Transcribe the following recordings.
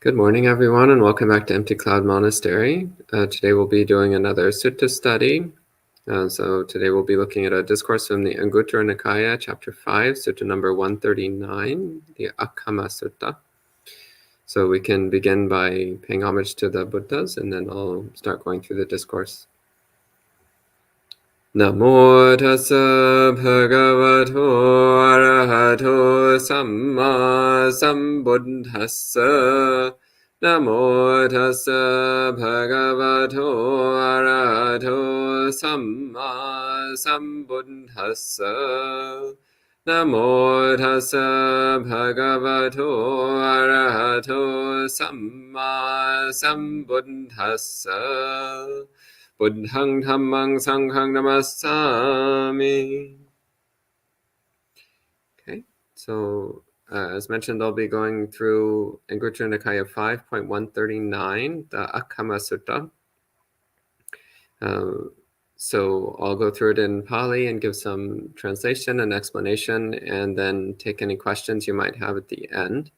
Good morning, everyone, and welcome back to Empty Cloud Monastery. Today we'll be doing another sutta study. So today we'll be looking at a discourse from the Anguttara Nikaya, chapter 5, sutta number 139, the Akkhama Sutta. So we can begin by paying homage to the Buddhas, and then I'll start going through the discourse. Namo tassa bhagavato arahato samma sambuddhassa. Namo tassa bhagavato arahato samma sambuddhassa. Namo tassa bhagavato arahato samma sambuddhassa. Buddhang dhammang sanghang namasami. Okay, so as mentioned, I'll be going through Anguttara Nikaya 5.139, the Akkhama Sutta. So I'll go through it in Pali and give some translation and explanation, and then take any questions you might have at the end.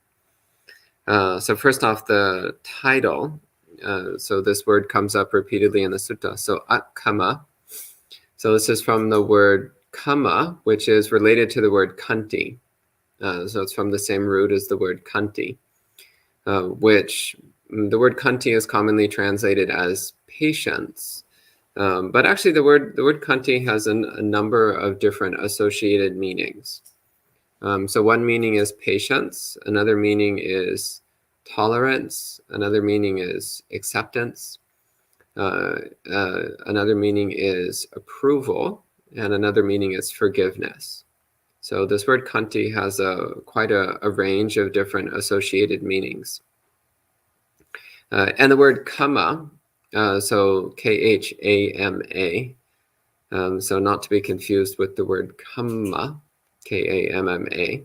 So first off, the title. So this word comes up repeatedly in the sutta. So Akkhama. So this is from the word kama, which is related to the word kanti. So it's from the same root as the word kanti, which the word kanti is commonly translated as patience. But actually the word kanti has a number of different associated meanings. So one meaning is patience, another meaning is tolerance, another meaning is acceptance, another meaning is approval, and another meaning is forgiveness. So this word kanti has quite a range of different associated meanings. And the word kama, so K-H-A-M-A, so not to be confused with the word kamma, K-A-M-M-A.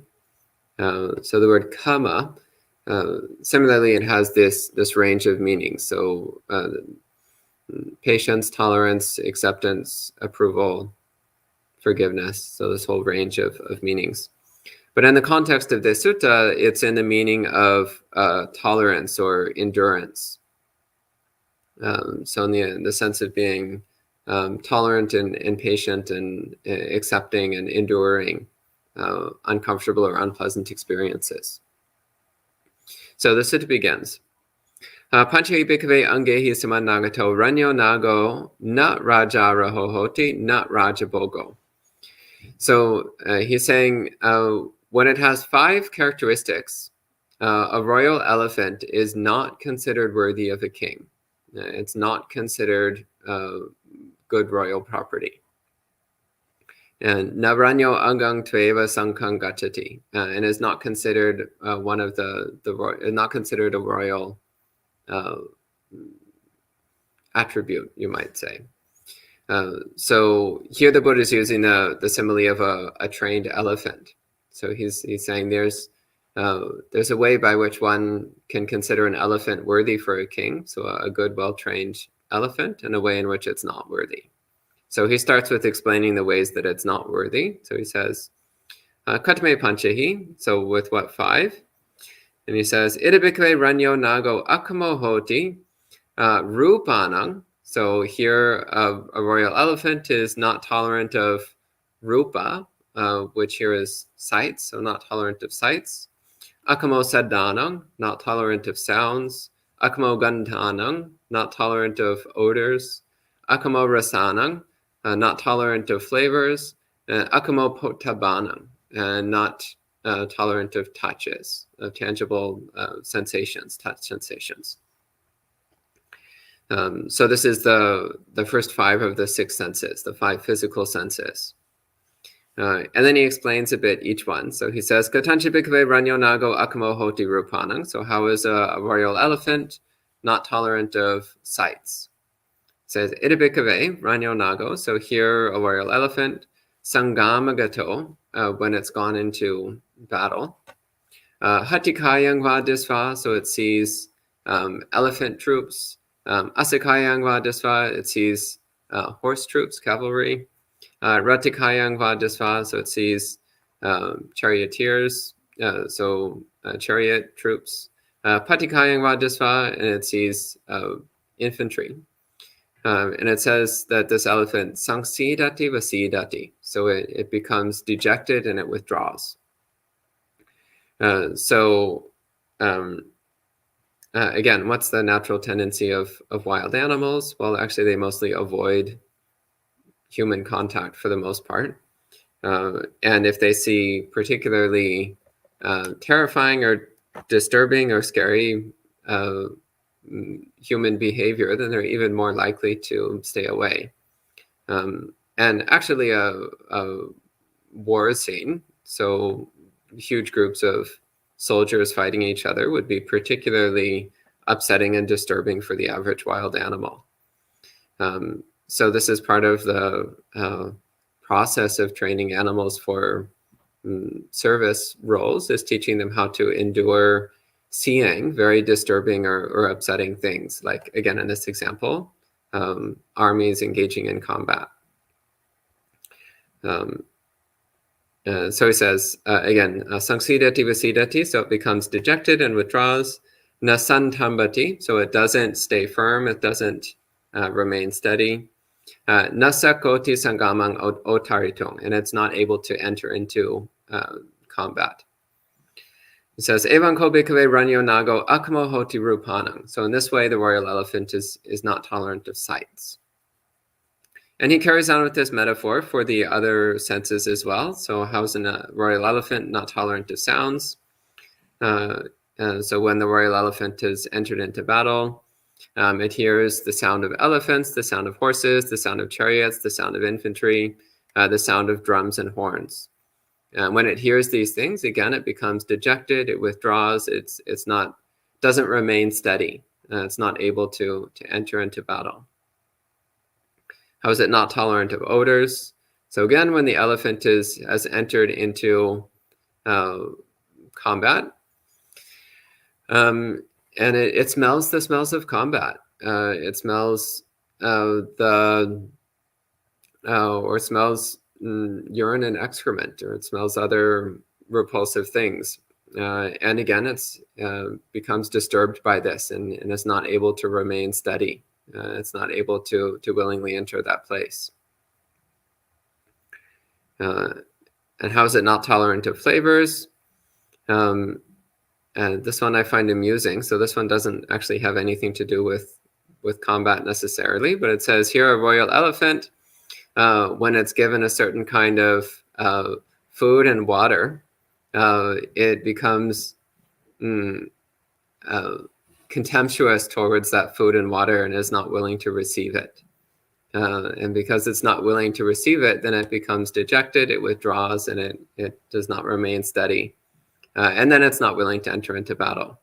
So the word kama, similarly, it has this range of meanings. So patience, tolerance, acceptance, approval, forgiveness. So this whole range of meanings. But in the context of this sutta, it's in the meaning of tolerance or endurance. So in the sense of being tolerant and patient and accepting and enduring uncomfortable or unpleasant experiences. So the sutta begins. Panchahi bhikkhave angehi samanagato ranyo nago na raja rahohoti na raja bogo. So he's saying when it has 5 characteristics, a royal elephant is not considered worthy of a king. It's not considered good royal property. And naranyo angang tveva sankhang gachati, and is not considered one of not considered a royal attribute, you might say. So here the Buddha is using the simile of a trained elephant. So he's saying there's a way by which one can consider an elephant worthy for a king, so a good, well-trained elephant, and a way in which it's not worthy. So he starts with explaining the ways that it's not worthy. So he says, katame panchahi, so with what 5? And he says, ida bhikkhave ranyo nago akkhamo hoti rupanang. So here a royal elephant is not tolerant of rupa, which here is sights, so not tolerant of sights. Akkhamo sadanang, not tolerant of sounds. Akkhamo gandhanang, not tolerant of odors. Akkhamo rasanang, not tolerant of flavors. Akkhamo potabbanang, not tolerant of touches, of tangible sensations, touch sensations. So this is the first 5 of the 6 senses, the 5 physical senses. And then he explains a bit each one. So he says, Katanchi bhikkhave ranyo nago akkhamo hoti rupanang. So how is a royal elephant not tolerant of sights? It says, ida bhikkhave ranyo nago. So here a royal elephant, sangamagato, when it's gone into battle. Hatikayang va disva, so it sees elephant troops. Asikayang va disva, it sees horse troops, cavalry. Ratikayang va disva, so it sees charioteers, so chariot troops. Patikayang Vajasva, and it sees infantry. And it says that this elephant sangsidati vasidati, so it becomes dejected and it withdraws. Again, what's the natural tendency of wild animals? Well, actually, they mostly avoid human contact for the most part. And if they see particularly terrifying or disturbing or scary human behavior, then they're even more likely to stay away. And actually, a war scene, so huge groups of soldiers fighting each other, would be particularly upsetting and disturbing for the average wild animal. So this is part of the process of training animals for service roles, is teaching them how to endure seeing very disturbing or upsetting things. Like, again, in this example, armies engaging in combat. So he says, again, sangsidati vasidati, so it becomes dejected and withdraws. Nasantambati, so it doesn't stay firm, it doesn't remain steady. Nasakoti sangamang otaritung, and it's not able to enter into combat. It says, Evan ko bhikkhave ranyo nago akkhama hoti rupanang. So in this way, the royal elephant is not tolerant of sights. And he carries on with this metaphor for the other senses as well. So how is a royal elephant not tolerant of sounds? So when the royal elephant has entered into battle, it hears the sound of elephants, the sound of horses, the sound of chariots, the sound of infantry, the sound of drums and horns. When it hears these things, again, it becomes dejected, it withdraws, doesn't remain steady. It's not able to enter into battle. How is it not tolerant of odors? So again, when the elephant has entered into combat, and it smells the smells of combat. It smells or smells urine and excrement, or it smells other repulsive things. And again, it's becomes disturbed by this and is not able to remain steady. It's not able to willingly enter that place. And how is it not tolerant of flavors? And this one I find amusing. So this one doesn't actually have anything to do with combat necessarily, but it says here a royal elephant, when it's given a certain kind of food and water, it becomes contemptuous towards that food and water and is not willing to receive it. And because it's not willing to receive it, then it becomes dejected, it withdraws, and it does not remain steady. And then it's not willing to enter into battle.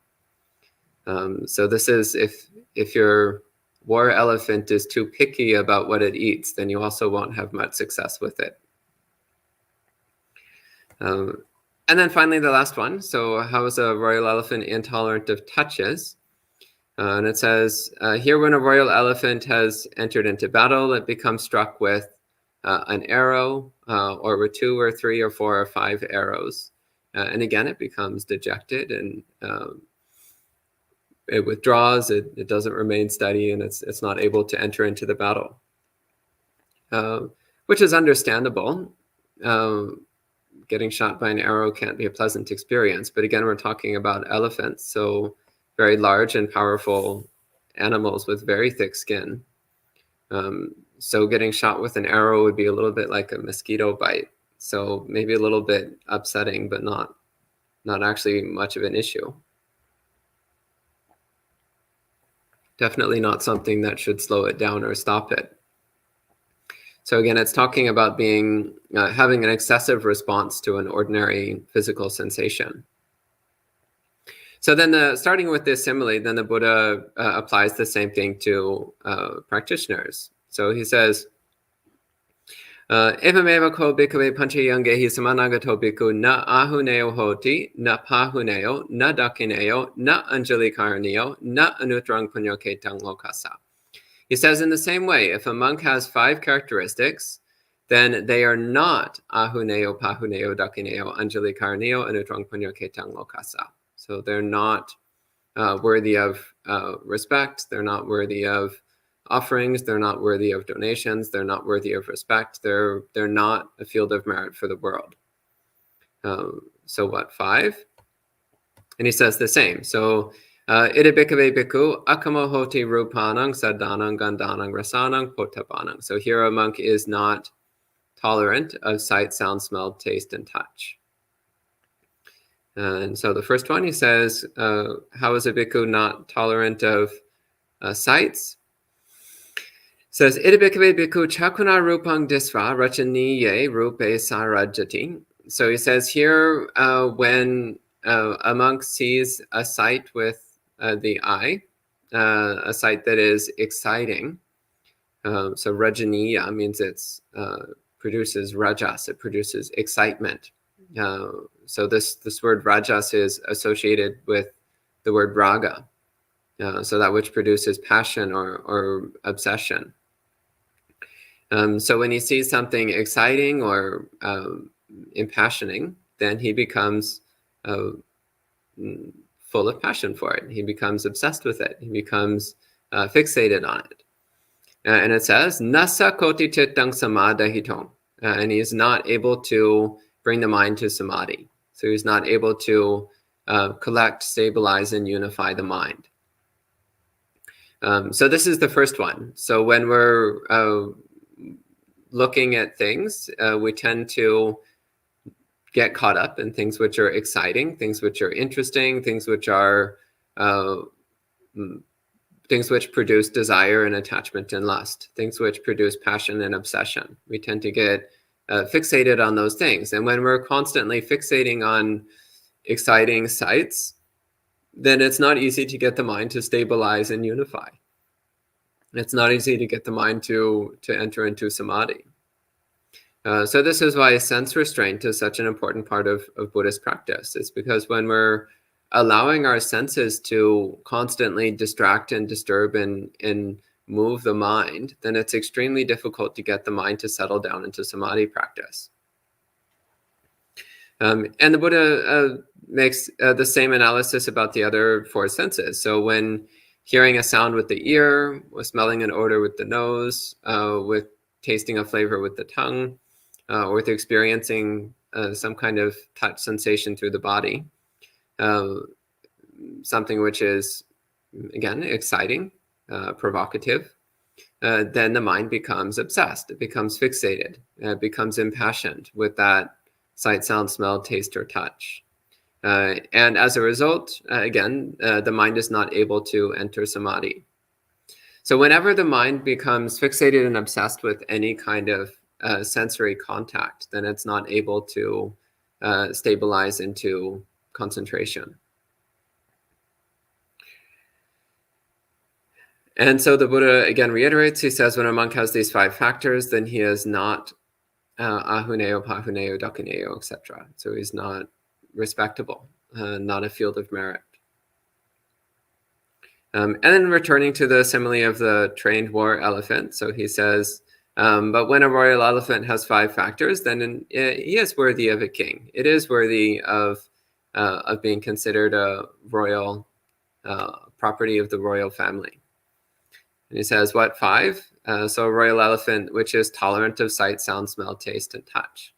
So this is, if your war elephant is too picky about what it eats, then you also won't have much success with it. And then finally, the last one. So how is a royal elephant intolerant of touches? And it says, here when a royal elephant has entered into battle, it becomes struck with an arrow, or with 2 or 3 or 4 or 5 arrows. And again, it becomes dejected and it withdraws, it doesn't remain steady, and it's not able to enter into the battle, which is understandable. Getting shot by an arrow can't be a pleasant experience, but again, we're talking about elephants, so very large and powerful animals with very thick skin. So getting shot with an arrow would be a little bit like a mosquito bite. So maybe a little bit upsetting, but not actually much of an issue. Definitely not something that should slow it down or stop it. So again, it's talking about being having an excessive response to an ordinary physical sensation. So then starting with this simile, then the Buddha applies the same thing to practitioners. So he says, Evameva ko bhikkhave panchayangehi samanagato bhikkhu na ahuneo hoti, na pahuneo, na dakineo, na anjali karaneo, na anutrang punyoketang lokasa. He says, in the same way, if a monk has 5 characteristics, then they are not ahuneo, pahuneo, dakineo, anjali karaneo, anutrang punyoketang lokasa. So they're not worthy of respect. They're not worthy of offerings. They're not worthy of donations. They're not worthy of respect. They're not a field of merit for the world. So what, 5? And he says the same. So ida bhikkhave bhikkhu akkhama hoti rupanang sadanang gandanang rasanang potapanang. So here a monk is not tolerant of sight, sound, smell, taste, and touch. And so the first one, he says, how is a bhikkhu not tolerant of sights? Says, ida bhikkhave bhikkhu chakuna rupang disva rachaniye rupe sarajati. So he says here, when a monk sees a sight with the eye, a sight that is exciting. So rajaniya means it's produces rajas, it produces excitement. So this word rajas is associated with the word raga, so that which produces passion or obsession. So when he sees something exciting or impassioning, then he becomes full of passion for it. He becomes obsessed with it. He becomes fixated on it. And it says, nasa koti chittang samadhahitong. And he is not able to bring the mind to samadhi. So he's not able to collect, stabilize, and unify the mind. So this is the first one. So when we're looking at things, we tend to get caught up in things which are exciting, things which are interesting, things which are things which produce desire and attachment and lust, things which produce passion and obsession. We tend to get fixated on those things. And when we're constantly fixating on exciting sights, then it's not easy to get the mind to stabilize and unify. It's not easy to get the mind to enter into samadhi. So this is why sense restraint is such an important part of Buddhist practice. It's because when we're allowing our senses to constantly distract and disturb and move the mind, then it's extremely difficult to get the mind to settle down into samadhi practice. And the Buddha makes the same analysis about the other 4 senses. So when hearing a sound with the ear, with smelling an odor with the nose, with tasting a flavor with the tongue, or with experiencing some kind of touch sensation through the body, something which is, again, exciting, provocative, then the mind becomes obsessed. It becomes fixated. It becomes impassioned with that sight, sound, smell, taste, or touch. And as a result, again, the mind is not able to enter samadhi. So whenever the mind becomes fixated and obsessed with any kind of sensory contact, then it's not able to stabilize into concentration. And so the Buddha again reiterates, he says, when a monk has these 5 factors, then he is not ahuneo, pahuneo, dakineo, etc. So he's not respectable, not a field of merit. And then returning to the simile of the trained war elephant, so he says, but when a royal elephant has 5 factors, then he is worthy of a king. It is worthy of being considered a royal property of the royal family. And he says, what, 5? So a royal elephant, which is tolerant of sight, sound, smell, taste, and touch.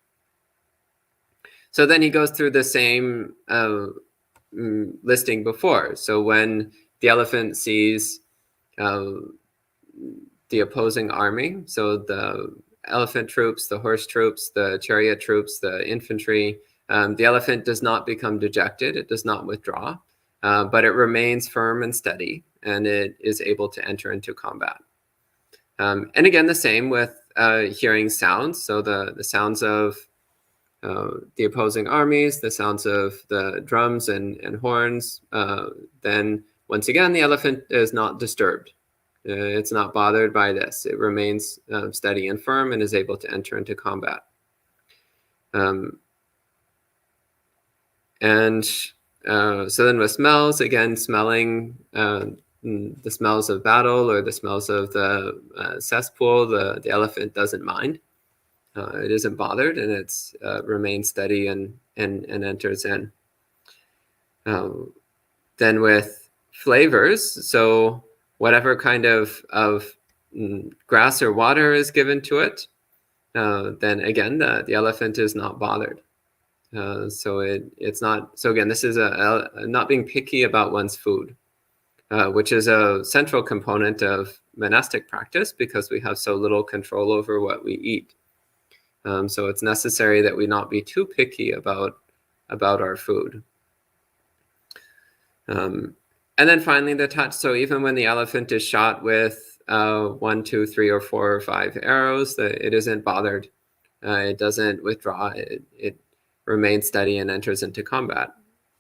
So then he goes through the same listing before. So when the elephant sees the opposing army, so the elephant troops, the horse troops, the chariot troops, the infantry, the elephant does not become dejected. It does not withdraw, but it remains firm and steady, and it is able to enter into combat. And again, the same with hearing sounds. So the sounds of the opposing armies, the sounds of the drums and horns, then once again, the elephant is not disturbed. It's not bothered by this. It remains steady and firm and is able to enter into combat. And so then with smells, again, smelling the smells of battle or the smells of the cesspool, the elephant doesn't mind. It isn't bothered, and it's remains steady and enters in. Then with flavors. So whatever kind of grass or water is given to it, then again, the elephant is not bothered. So it's not. So again, this is a not being picky about one's food, which is a central component of monastic practice because we have so little control over what we eat. So it's necessary that we not be too picky about our food. And then finally, the touch. So even when the elephant is shot with 1, 2, 3, or 4 or 5 arrows, it isn't bothered. It doesn't withdraw. It remains steady and enters into combat.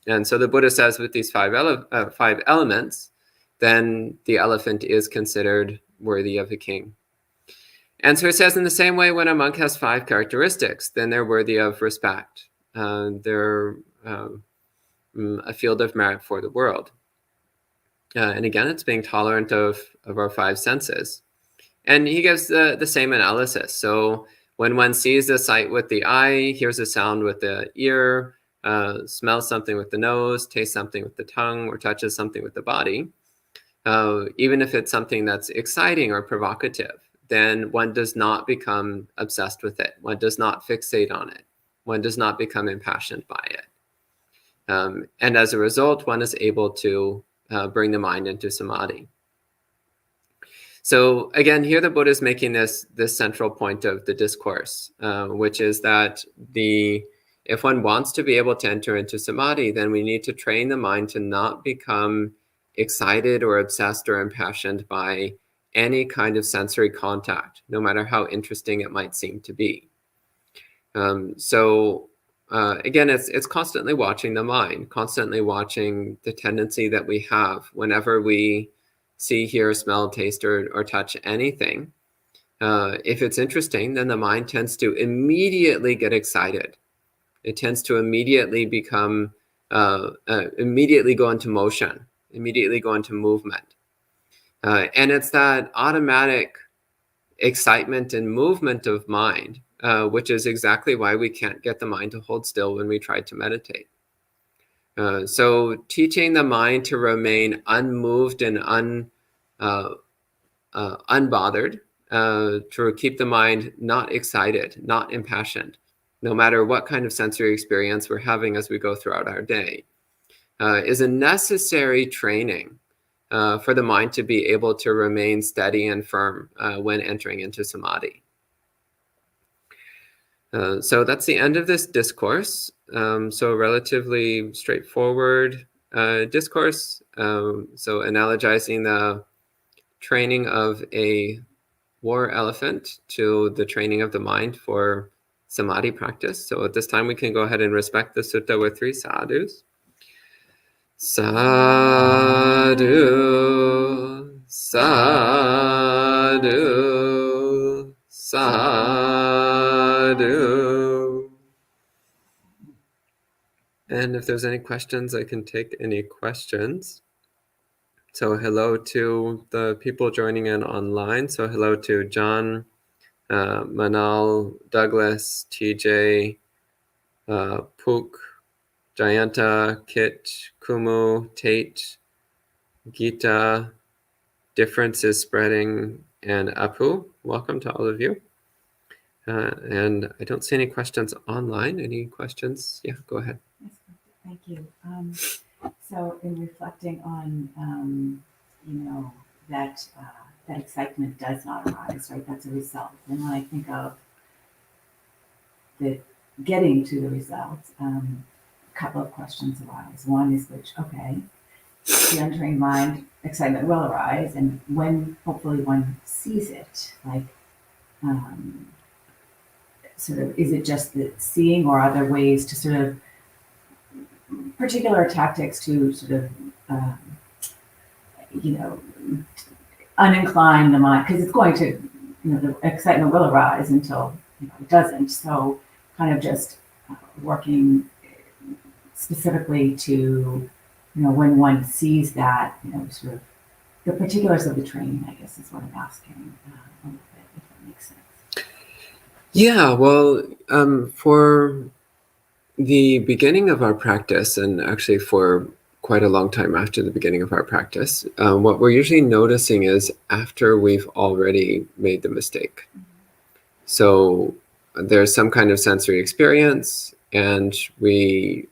And so the Buddha says with these 5 elements, then the elephant is considered worthy of a king. And so it says in the same way, when a monk has 5 characteristics, then they're worthy of respect. They're a field of merit for the world. And again, it's being tolerant of our 5 senses. And he gives the same analysis. So when one sees a sight with the eye, hears a sound with the ear, smells something with the nose, tastes something with the tongue, or touches something with the body, even if it's something that's exciting or provocative, then one does not become obsessed with it. One does not fixate on it. One does not become impassioned by it. And as a result, one is able to bring the mind into samādhi. So again, here the Buddha is making this central point of the discourse, which is that if one wants to be able to enter into samādhi, then we need to train the mind to not become excited or obsessed or impassioned by any kind of sensory contact, no matter how interesting it might seem to be. So again, it's constantly watching the mind, constantly watching the tendency that we have whenever we see, hear, smell, taste, or touch anything. If it's interesting, then the mind tends to immediately get excited. It tends to immediately become, immediately go into motion, immediately go into movement. And it's that automatic excitement and movement of mind, which is exactly why we can't get the mind to hold still when we try to meditate. So teaching the mind to remain unmoved and unbothered, to keep the mind not excited, not impassioned, no matter what kind of sensory experience we're having as we go throughout our day, is a necessary training for the mind to be able to remain steady and firm when entering into samādhi. So that's the end of this discourse. So a relatively straightforward discourse. So analogizing the training of a war elephant to the training of the mind for samādhi practice. So at this time, we can go ahead and respect the sutta with 3 sadhus. Sadhu, sadhu, sadhu. And if there's any questions, I can take any questions. So hello to the people joining in online. So hello to John, Manal, Douglas, TJ, Pook, Jayanta, Kit, Kumu, Tate, Gita, Difference is Spreading, and Apu. Welcome to all of you. And I don't see any questions online. Any questions? Yeah, go ahead. Yes, thank you. So in reflecting on, that excitement does not arise, right? That's a result. And when I think of the getting to the results, a couple of questions arise. One is the untrained mind, excitement will arise, and when hopefully one sees it, like, sort of, is it just the seeing, or are there ways to sort of particular tactics to sort of, unincline the mind, because it's going to, the excitement will arise until it doesn't. So kind of just working specifically to, when one sees that, sort of the particulars of the training, I guess is what I'm asking a little bit, if that makes sense. Yeah, well, for the beginning of our practice, and actually for quite a long time after the beginning of our practice. What we're usually noticing is after we've already made the mistake. So there's some kind of sensory experience, and we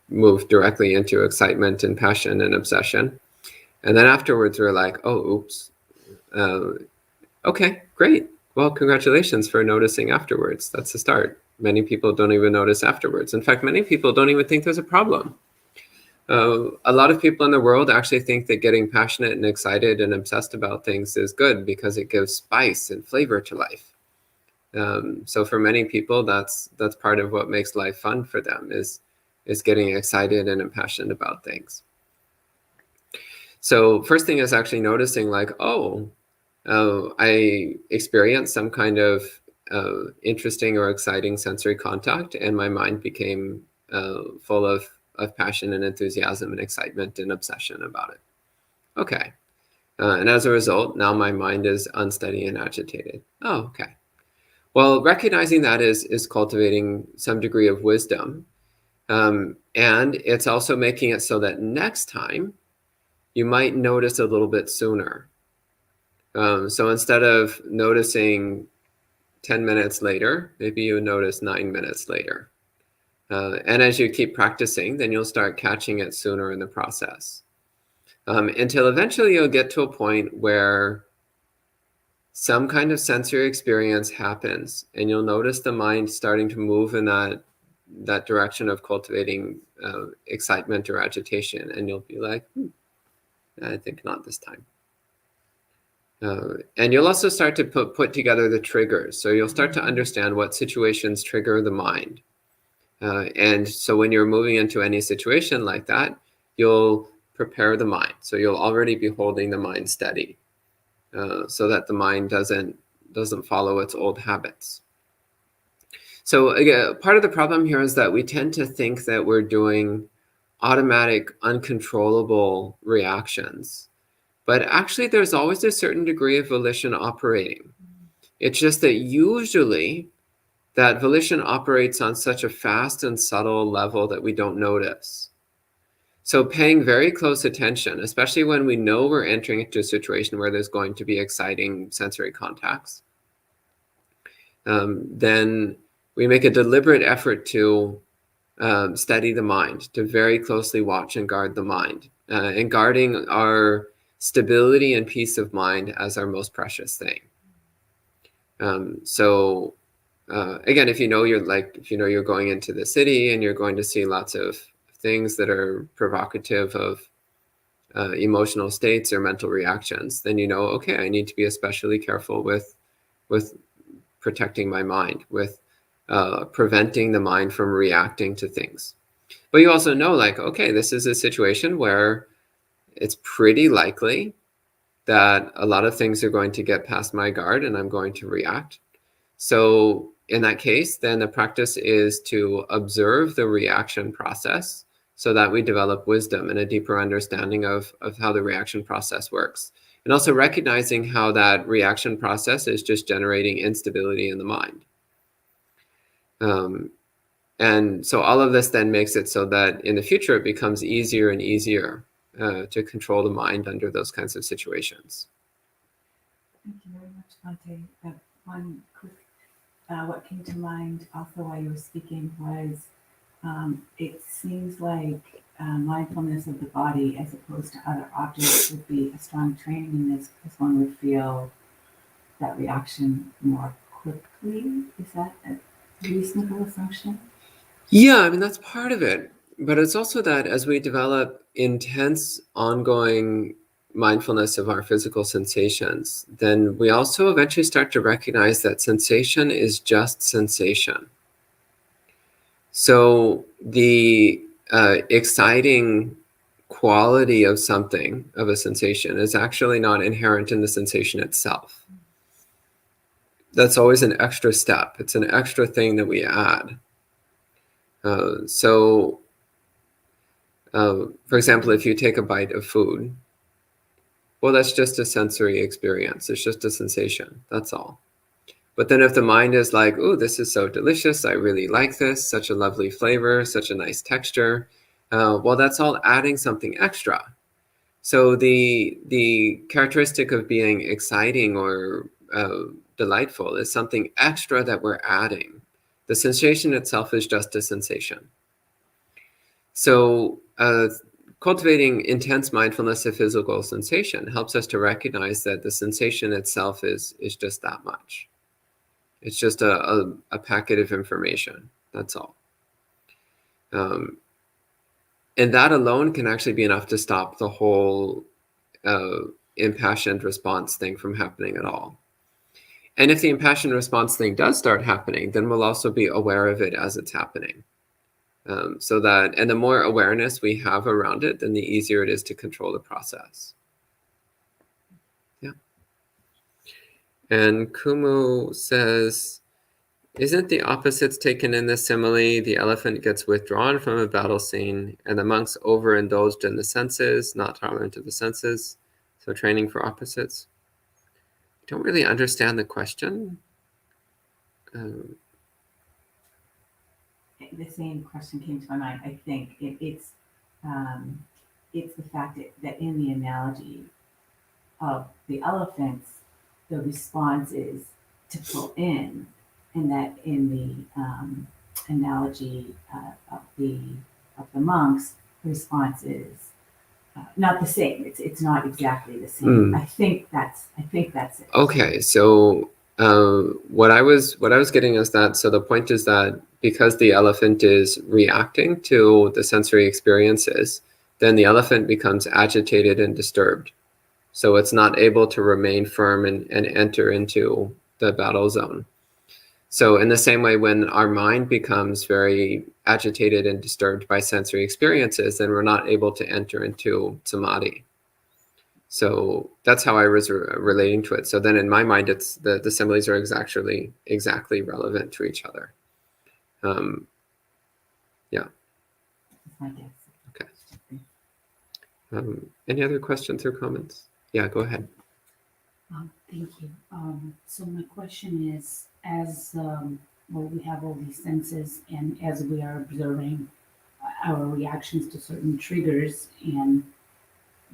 move directly into excitement and passion and obsession. And then afterwards, we're like, oh, oops. Okay, great. Well, congratulations for noticing afterwards. That's the start. Many people don't even notice afterwards. In fact, many people don't even think there's a problem. A lot of people in the world actually think that getting passionate and excited and obsessed about things is good because it gives spice and flavor to life. So for many people, that's part of what makes life fun for them is getting excited and passionate about things. So first thing is actually noticing like, I experienced some kind of interesting or exciting sensory contact, and my mind became full of passion and enthusiasm and excitement and obsession about it. Okay. And as a result, now my mind is unsteady and agitated. Oh, okay. Well, recognizing that is cultivating some degree of wisdom. And it's also making it so that next time you might notice a little bit sooner. So instead of noticing 10 minutes later, maybe you notice 9 minutes later. And as you keep practicing, then you'll start catching it sooner in the process. Until eventually you'll get to a point where some kind of sensory experience happens, and you'll notice the mind starting to move in that direction of cultivating excitement or agitation, and you'll be like, I think not this time. And you'll also start to put together the triggers. So you'll start to understand what situations trigger the mind. And so when you're moving into any situation like that, you'll prepare the mind. So you'll already be holding the mind steady so that the mind doesn't follow its old habits. So again, part of the problem here is that we tend to think that we're doing automatic, uncontrollable reactions. But actually, there's always a certain degree of volition operating. It's just that usually that volition operates on such a fast and subtle level that we don't notice. So paying very close attention, especially when we know we're entering into a situation where there's going to be exciting sensory contacts, then we make a deliberate effort to steady the mind, to very closely watch and guard the mind, and guarding our stability and peace of mind as our most precious thing. So again, if you know you're going into the city and you're going to see lots of things that are provocative of emotional states or mental reactions, then you know, okay, I need to be especially careful with protecting my mind, with preventing the mind from reacting to things. But you also know, like, okay, this is a situation where it's pretty likely that a lot of things are going to get past my guard and I'm going to react. So in that case, then the practice is to observe the reaction process so that we develop wisdom and a deeper understanding of how the reaction process works. And also recognizing how that reaction process is just generating instability in the mind. And so all of this then makes it so that in the future, it becomes easier and easier to control the mind under those kinds of situations. Thank you very much, Bhante. One quick, what came to mind also while you were speaking was it seems like mindfulness of the body as opposed to other objects would be a strong training in this because one would feel that reaction more quickly. Is that a reasonable assumption? Yeah, I mean, that's part of it. But it's also that as we develop intense, ongoing mindfulness of our physical sensations, then we also eventually start to recognize that sensation is just sensation. So the exciting quality of something, of a sensation, is actually not inherent in the sensation itself. That's always an extra step. It's an extra thing that we add. For example, if you take a bite of food, well, that's just a sensory experience. It's just a sensation. That's all. But then if the mind is like, oh, this is so delicious. I really like this. Such a lovely flavor, such a nice texture. well, that's all adding something extra. So the characteristic of being exciting or delightful is something extra that we're adding. The sensation itself is just a sensation. So cultivating intense mindfulness of physical sensation helps us to recognize that the sensation itself is just that much. It's just a packet of information. That's all. And that alone can actually be enough to stop the whole impassioned response thing from happening at all. And if the impassioned response thing does start happening, then we'll also be aware of it as it's happening. So that, and the more awareness we have around it, then the easier it is to control the process. Yeah. And Kumu says, isn't the opposites taken in the simile? The elephant gets withdrawn from a battle scene, and the monks overindulged in the senses, not tolerant of the senses. So training for opposites. I don't really understand the question. The same question came to my mind. I think it's the fact that in the analogy of the elephants, the response is to pull in, and that in the analogy of the monks, the response is not the same. It's not exactly the same. I think that's it. Okay, so what I was getting is that, so the point is that because the elephant is reacting to the sensory experiences, then the elephant becomes agitated and disturbed. So it's not able to remain firm and enter into the battle zone. So in the same way, when our mind becomes very agitated and disturbed by sensory experiences, then we're not able to enter into samādhi. So that's how I was relating to it. So then in my mind, it's the similes are exactly relevant to each other. Yeah. That's my guess. Okay. Any other questions or comments? Yeah, go ahead. Thank you. So my question is, as we have all these senses, and as we are observing our reactions to certain triggers and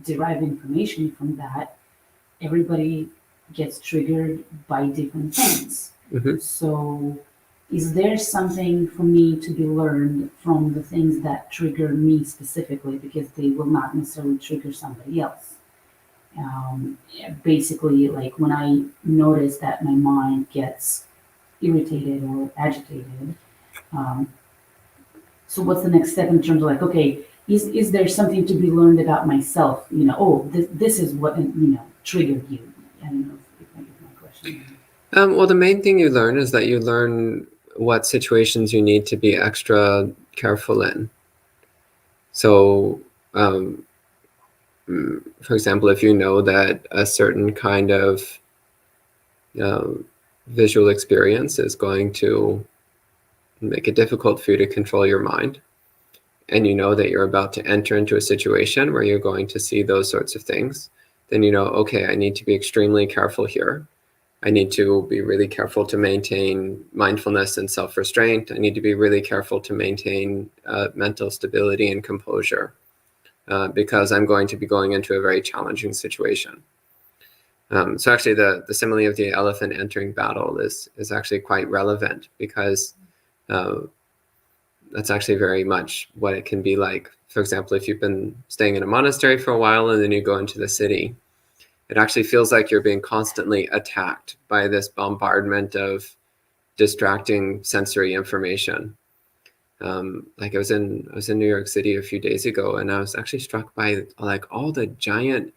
derive information from that, everybody gets triggered by different things. Mm-hmm. So is there something for me to be learned from the things that trigger me specifically, because they will not necessarily trigger somebody else? Basically, like when I notice that my mind gets irritated or agitated, so what's the next step in terms of like, okay, is there something to be learned about myself? This is what triggered you. I don't know if I get my question. Well, the main thing you learn is that you learn what situations you need to be extra careful in. So, for example, if you know that a certain kind of visual experience is going to make it difficult for you to control your mind, and you know that you're about to enter into a situation where you're going to see those sorts of things, then you know, okay, I need to be extremely careful here. I need to be really careful to maintain mindfulness and self-restraint. I need to be really careful to maintain mental stability and composure because I'm going to be going into a very challenging situation. So actually the simile of the elephant entering battle is actually quite relevant, because that's actually very much what it can be like. For example, if you've been staying in a monastery for a while and then you go into the city, it actually feels like you're being constantly attacked by this bombardment of distracting sensory information. Like I was in New York City a few days ago, and I was actually struck by like all the giant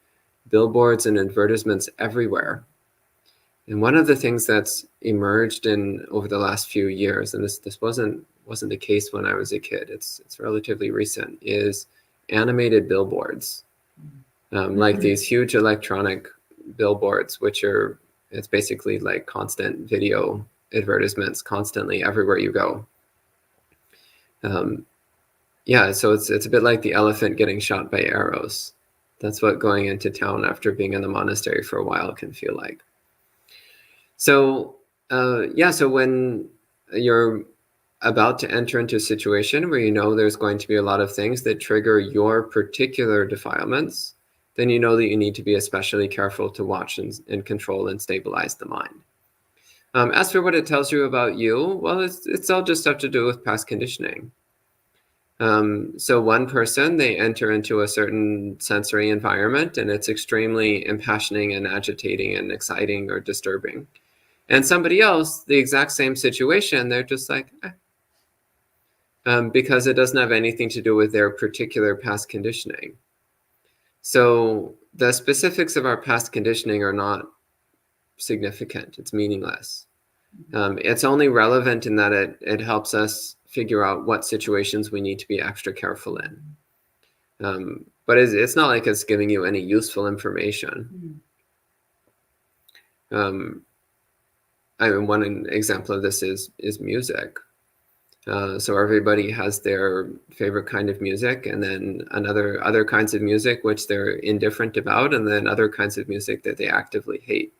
billboards and advertisements everywhere. And one of the things that's emerged in over the last few years, and this wasn't the case when I was a kid, it's relatively recent, is animated billboards. Like these huge electronic billboards, it's basically like constant video advertisements constantly everywhere you go. Yeah, so it's a bit like the elephant getting shot by arrows. That's what going into town after being in the monastery for a while can feel like. So yeah, so when you're about to enter into a situation where you know there's going to be a lot of things that trigger your particular defilements, then you know that you need to be especially careful to watch and control and stabilize the mind. As for what it tells you about you, well, it's all just stuff to do with past conditioning. So one person, they enter into a certain sensory environment and it's extremely impassioning and agitating and exciting or disturbing. And somebody else, the exact same situation, they're just like, because it doesn't have anything to do with their particular past conditioning. So the specifics of our past conditioning are not significant. It's meaningless. It's only relevant in that it helps us figure out what situations we need to be extra careful in. But it's not like it's giving you any useful information. I mean, one example of this is music. So everybody has their favorite kind of music, and then other kinds of music which they're indifferent about, and then other kinds of music that they actively hate.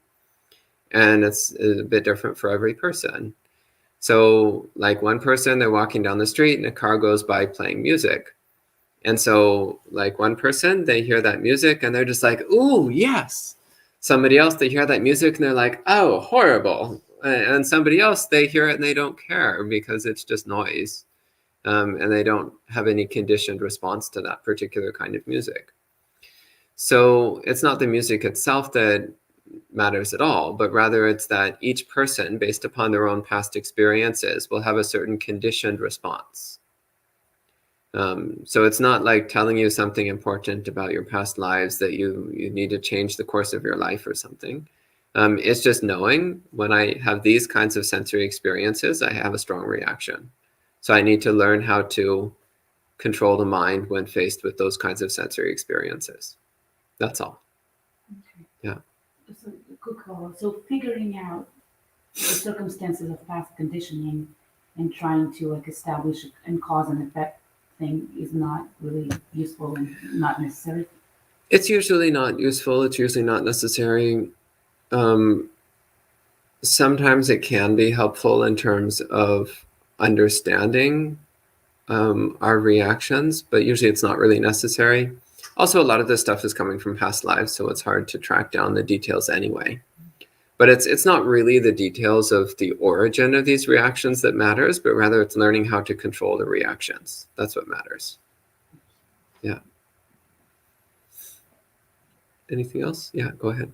And it's a bit different for every person. So like one person, they're walking down the street and a car goes by playing music. And so like one person, they hear that music and they're just like, ooh, yes. Somebody else, they hear that music and they're like, oh, horrible. And somebody else, they hear it and they don't care because it's just noise. And they don't have any conditioned response to that particular kind of music. So it's not the music itself that matters at all, but rather it's that each person, based upon their own past experiences, will have a certain conditioned response. So it's not like telling you something important about your past lives that you need to change the course of your life or something. It's just knowing when I have these kinds of sensory experiences, I have a strong reaction. So I need to learn how to control the mind when faced with those kinds of sensory experiences. That's all. Okay. Yeah. So, good call. So figuring out the circumstances of past conditioning and trying to like establish and cause and effect thing is not really useful and not necessary. It's usually not useful. It's usually not necessary. Sometimes it can be helpful in terms of understanding our reactions, but usually it's not really necessary. Also, a lot of this stuff is coming from past lives, so it's hard to track down the details anyway. But it's not really the details of the origin of these reactions that matters, but rather it's learning how to control the reactions. That's what matters. Yeah. Anything else? Yeah, go ahead.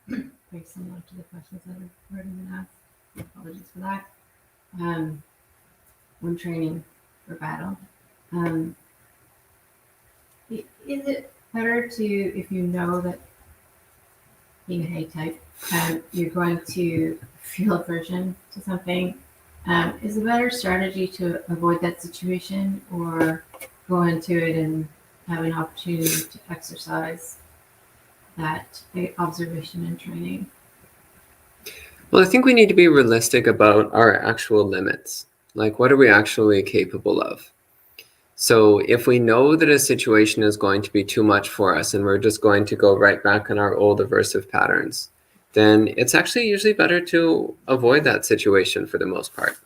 Very similar to the questions that I've already been asked. Apologies for that. When training for battle, is it better to, if you know that being a hate type, you're going to feel aversion to something, is a better strategy to avoid that situation or go into it and have an opportunity to exercise that observation and training? Well, I think we need to be realistic about our actual limits. Like, what are we actually capable of? So if we know that a situation is going to be too much for us and we're just going to go right back in our old aversive patterns, then it's actually usually better to avoid that situation for the most part.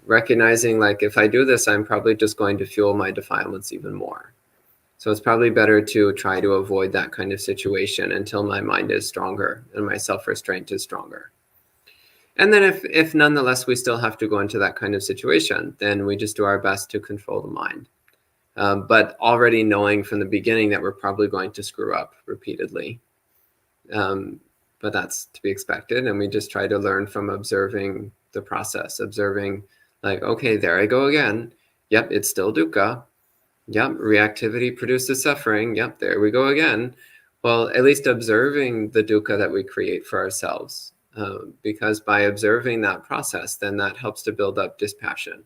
Recognizing like, if I do this, I'm probably just going to fuel my defilements even more. So it's probably better to try to avoid that kind of situation until my mind is stronger and my self-restraint is stronger. And then if nonetheless we still have to go into that kind of situation, then we just do our best to control the mind. But already knowing from the beginning that we're probably going to screw up repeatedly. But that's to be expected. And we just try to learn from observing the process, observing like, okay, there I go again. Yep, it's still dukkha. Yep, reactivity produces suffering. Yep, there we go again. Well, at least observing the dukkha that we create for ourselves. Because by observing that process, then that helps to build up dispassion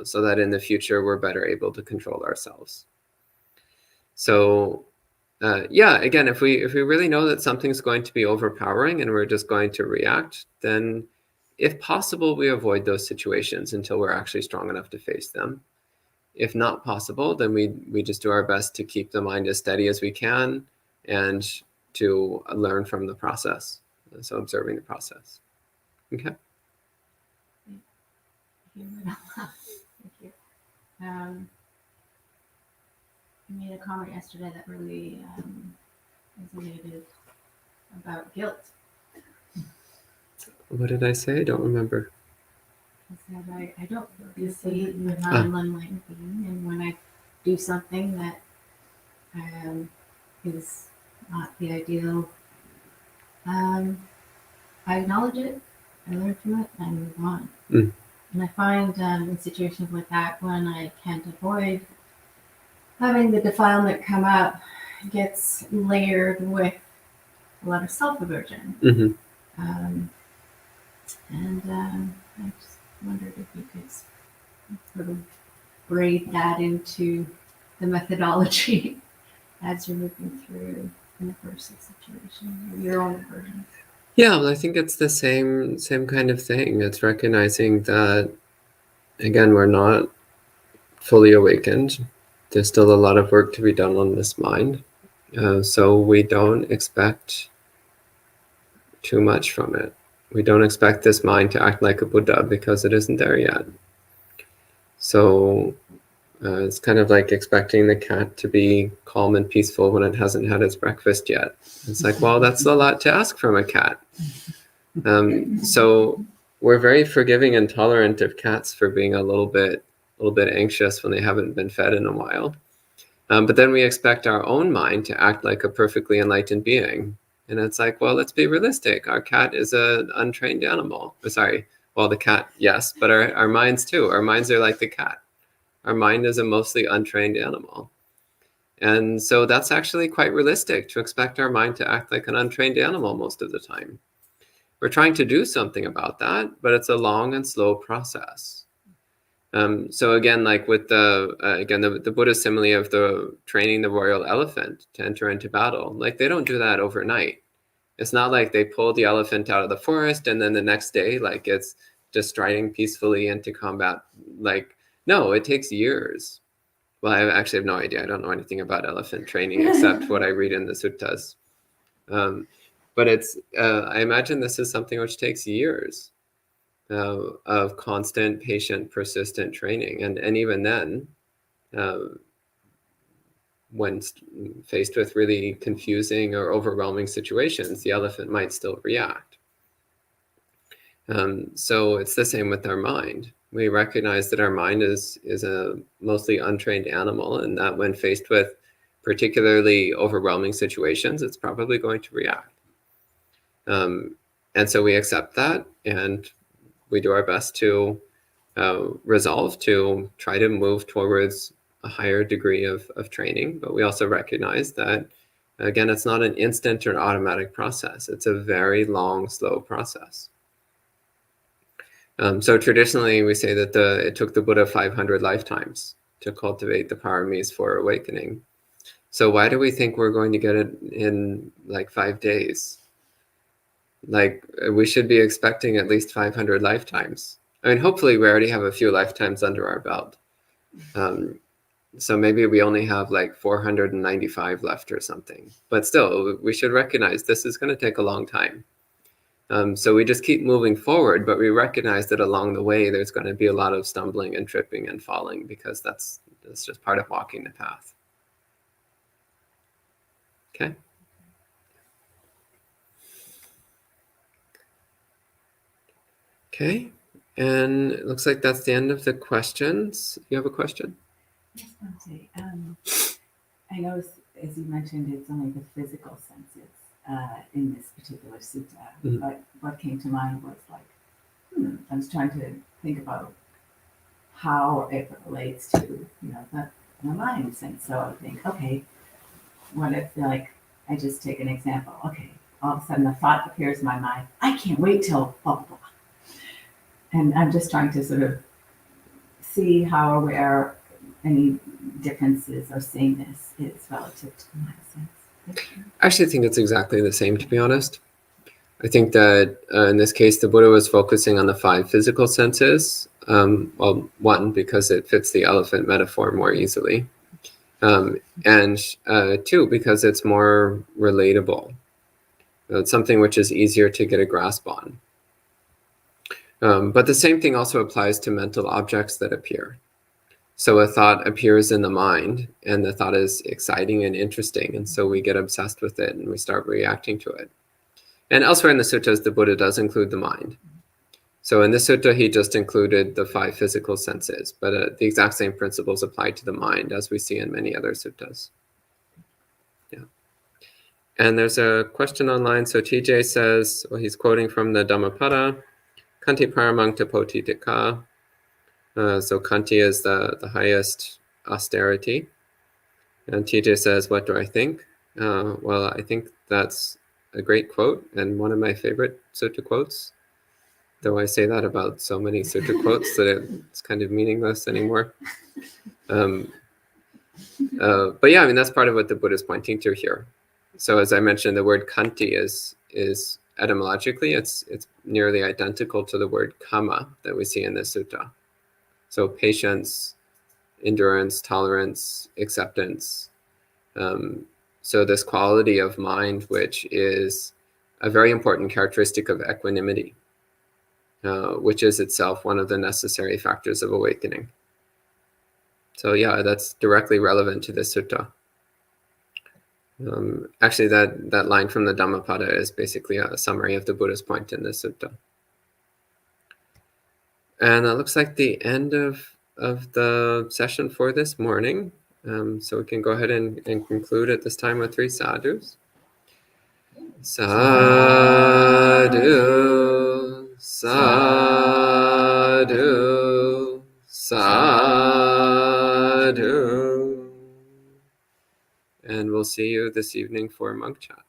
so that in the future we're better able to control ourselves. So yeah, again, if we really know that something's going to be overpowering and we're just going to react, then if possible, we avoid those situations until we're actually strong enough to face them. If not possible, then we just do our best to keep the mind as steady as we can and to learn from the process. So observing the process. Okay. you. Thank you. I made a comment yesterday that really resonated about guilt. What did I say? I don't remember. I said I don't see the non-enlightened being, and when I do something that is not the ideal, I acknowledge it, I learn from it, and I move on. And I find in situations like that, when I can't avoid having the defilement come up, it gets layered with a lot of self-aversion. I just wondered if you could sort of braid that into the methodology as you're moving through an aversive situation or your own aversion. Yeah, well, I think it's the same kind of thing. It's recognizing that, again, we're not fully awakened. There's still a lot of work to be done on this mind. So we don't expect too much from it. We don't expect this mind to act like a Buddha because it isn't there yet. So it's kind of like expecting the cat to be calm and peaceful when it hasn't had its breakfast yet. It's like, well, that's a lot to ask from a cat. So we're very forgiving and tolerant of cats for being a little bit anxious when they haven't been fed in a while. But then we expect our own mind to act like a perfectly enlightened being. And it's like, well, let's be realistic. Our cat is an untrained animal. Sorry, well, the cat, yes, but our minds too. Our minds are like the cat. Our mind is a mostly untrained animal. And so that's actually quite realistic to expect our mind to act like an untrained animal most of the time. We're trying to do something about that, but it's a long and slow process. So again, like with the Buddha simile of the training the royal elephant to enter into battle, like they don't do that overnight. It's not like they pull the elephant out of the forest and then the next day, like it's just striding peacefully into combat. Like, no, it takes years. Well, I actually have no idea. I don't know anything about elephant training except what I read in the suttas. But it's, I imagine this is something which takes years of constant, patient, persistent training. And even then, when faced with really confusing or overwhelming situations, the elephant might still react. So it's the same with our mind. We recognize that our mind is a mostly untrained animal, and that when faced with particularly overwhelming situations, it's probably going to react. And so we accept that, and we do our best to resolve to try to move towards a higher degree of training. But we also recognize that, again, it's not an instant or automatic process. It's a very long, slow process. So traditionally, we say that it took the Buddha 500 lifetimes to cultivate the paramis for awakening. So why do we think we're going to get it in like 5 days? Like, we should be expecting at least 500 lifetimes. I mean, hopefully we already have a few lifetimes under our belt. So maybe we only have like 495 left or something. But still, we should recognize this is going to take a long time. So we just keep moving forward, but we recognize that along the way, there's going to be a lot of stumbling and tripping and falling because that's just part of walking the path. Okay. Okay, and it looks like that's the end of the questions. You have a question? Yes, Bhante. I know, as you mentioned, it's only the physical senses in this particular sutta. Mhm. But what came to mind was like, I was trying to think about how it relates to, the mind sense. So I think, okay, what if, like, I just take an example. Okay, all of a sudden a thought appears in my mind. I can't wait till blah, blah, blah. And I'm just trying to sort of see how aware any differences or sameness is relative to my sense. I actually think it's exactly the same, to be honest. I think that in this case, the Buddha was focusing on the 5 physical senses. Well, 1, because it fits the elephant metaphor more easily. And 2, because it's more relatable. It's something which is easier to get a grasp on. But the same thing also applies to mental objects that appear. So a thought appears in the mind, and the thought is exciting and interesting, and so we get obsessed with it and we start reacting to it. And elsewhere in the suttas, the Buddha does include the mind. So in this sutta, he just included the 5 physical senses, but the exact same principles apply to the mind, as we see in many other suttas. Yeah. And there's a question online. So TJ says, well, he's quoting from the Dhammapada, Kanti paramang tapoti dikha. So Kanti is the highest austerity. And TJ says, what do I think? Well, I think that's a great quote and one of my favorite sutta quotes. Though I say that about so many sutta quotes that it's kind of meaningless anymore. But yeah, I mean, that's part of what the Buddha is pointing to here. So as I mentioned, the word kanti is etymologically, it's nearly identical to the word kama that we see in this sutta. So patience, endurance, tolerance, acceptance. So this quality of mind, which is a very important characteristic of equanimity, which is itself one of the necessary factors of awakening. So yeah, that's directly relevant to this sutta. Actually, that line from the Dhammapada is basically a summary of the Buddha's point in this sutta. And that looks like the end of the session for this morning. So we can go ahead and conclude at this time with 3 sadhus. Sadhu, sadhu, sadhu. And we'll see you this evening for monk chat.